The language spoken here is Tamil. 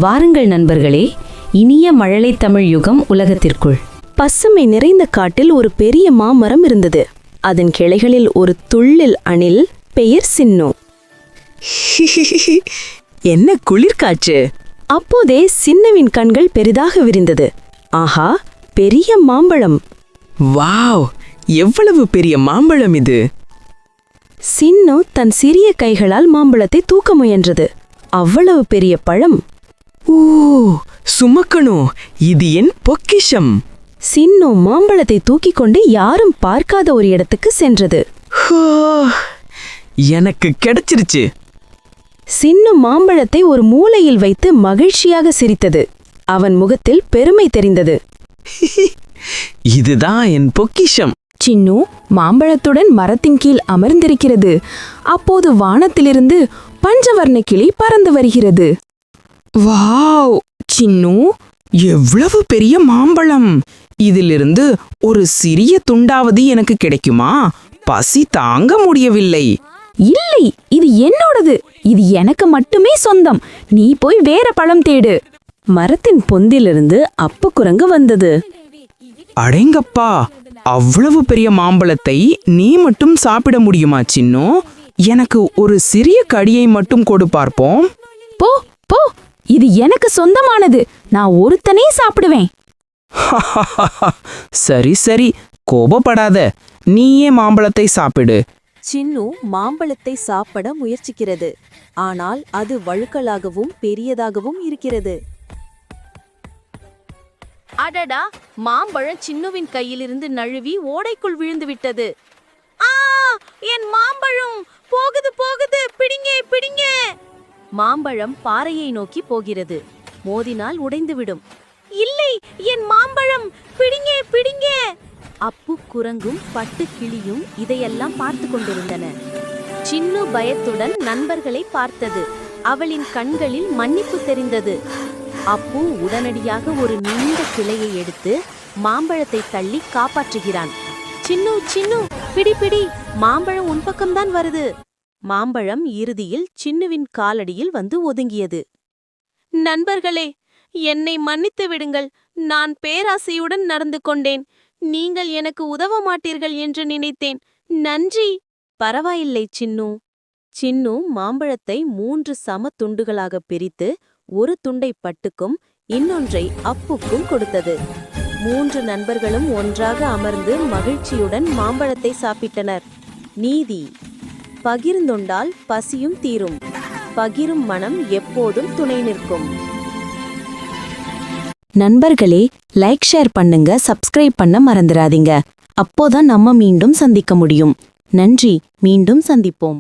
வாருங்கள் நண்பர்களே, இனிய மழலை தமிழ் யுகம் உலகத்திற்குள். பசுமை நிறைந்த காட்டில் ஒரு பெரிய மாமரம் இருந்தது. அதன் கிளைகளில் ஒரு துள்ளில் அணில், பெயர் சின்னு. என்ன குளிர்காற்று! அப்போதே சின்னுவின் கண்கள் பெரிதாக விரிந்தது. ஆஹா, பெரிய மாம்பழம்! வாவ், எவ்வளவு பெரிய மாம்பழம் இது! சின்னு தன் சிறிய கைகளால் மாம்பழத்தை தூக்க முயன்றது. அவ்வளவு பெரிய பழம்! ஓ, சுமக்கணும்! இது என் பொக்கிஷம்! சின்னு மாம்பழத்தை தூக்கிக் கொண்டு யாரும் பார்க்காத ஒரு இடத்துக்கு சென்றது. ஹோ, எனக்கு கிடைச்சிருச்சு! சின்னு மாம்பழத்தை ஒரு மூலையில் வைத்து மகிழ்ச்சியாக சிரித்தது. அவன் முகத்தில் பெருமை தெரிந்தது. இதுதான் என் பொக்கிஷம்! சின்னு மாம்பழத்துடன் மரத்தின் கீழ் அமர்ந்திருக்கிறது. அப்போது வானத்திலிருந்து பஞ்சவர்ண கிளி பறந்து வருகிறது. வாவ், சின்னு, எவ்வளவு பெரிய மாம்பழம்! இதிலிருந்து ஒரு சிறிய துண்டாவது எனக்கு கிடைக்குமா? பசி தாங்க முடியவில்லை. இல்லை, இது என்னோடது. இது எனக்கு மட்டுமே சொந்தம். நீ போய் வேற பழம் தேடு. மரத்தின் பொந்திலிருந்து அப்பு குரங்கு வந்தது. அடேங்கப்பா, அவ்வளவு பெரிய மாம்பழத்தை நீ மட்டும் சாப்பிட முடியுமா சின்னு? எனக்கு ஒரு சிறிய கடியை மட்டும் கொடு பார்ப்போம். போ போ, இது எனக்கு சொந்தமானது. நான் ஒருத்தனே சாப்பிடுவேன். சரி சரி, கோபப்படாத. நீயே மாம்பழத்தை சாப்பிடு. சின்னு மாம்பழத்தை சாப்பிட முயற்சிக்கிறது. ஆனால் அது வழுக்கலாகவும் பெரியதாகவும் இருக்கிறது. அடடா, மாம்பழம் சின்னுவின் கையிலிருந்து நழுவி ஓடைக்குள் விழுந்து விட்டது. ஆ, என் மாம்பழம் போகுது போகுது, பிடிங்க பிடிங்க! மாம்பழம் பாறையை நோக்கி போகிறது. மோதினால் உடைந்துவிடும். இல்லை, என் மாம்பழம், பிடிங்க பிடிங்க! அப்பு குரங்கும் பட்டு கிளியும் இதையெல்லாம் பார்த்து கொண்டிருந்தன. சின்னு பயத்துடன் நண்பர்களை பார்த்தது. அவளின் கண்களில் மன்னிப்பு தெரிந்தது. அப்பு உடனடியாக ஒரு நீண்ட கிளையை எடுத்து மாம்பழத்தை தள்ளி காப்பாற்றுகிறான். சின்னு சின்னு, பிடி பிடி, மாம்பழம் உன் பக்கம்தான் வருது. மாம்பழம் இறுதியில் சின்னுவின் காலடியில் வந்து ஒதுங்கியது. நண்பர்களே, என்னை மன்னித்து விடுங்கள். நான் பேராசையுடன் நடந்து கொண்டேன். நீங்கள் எனக்கு உதவ மாட்டீர்கள் என்று நினைத்தேன். நன்றி. பரவாயில்லை சின்னு. சின்னு மாம்பழத்தை 3 சம துண்டுகளாக பிரித்து ஒரு துண்டை பட்டுக்கும் இன்னொன்றை அப்புக்கும் கொடுத்தது. 3 நண்பர்களும் ஒன்றாக அமர்ந்து மகிழ்ச்சியுடன் மாம்பழத்தை சாப்பிட்டனர். நீதி: பகிர்ந்துண்டால் பசியும் தீரும். பகிரும் மனம் எப்போதும் துணை நிற்கும். நண்பர்களே, லைக் ஷேர் பண்ணுங்க, சப்ஸ்கிரைப் பண்ண மறந்துடாதீங்க. அப்போதான் நம்ம மீண்டும் சந்திக்க முடியும். நன்றி, மீண்டும் சந்திப்போம்.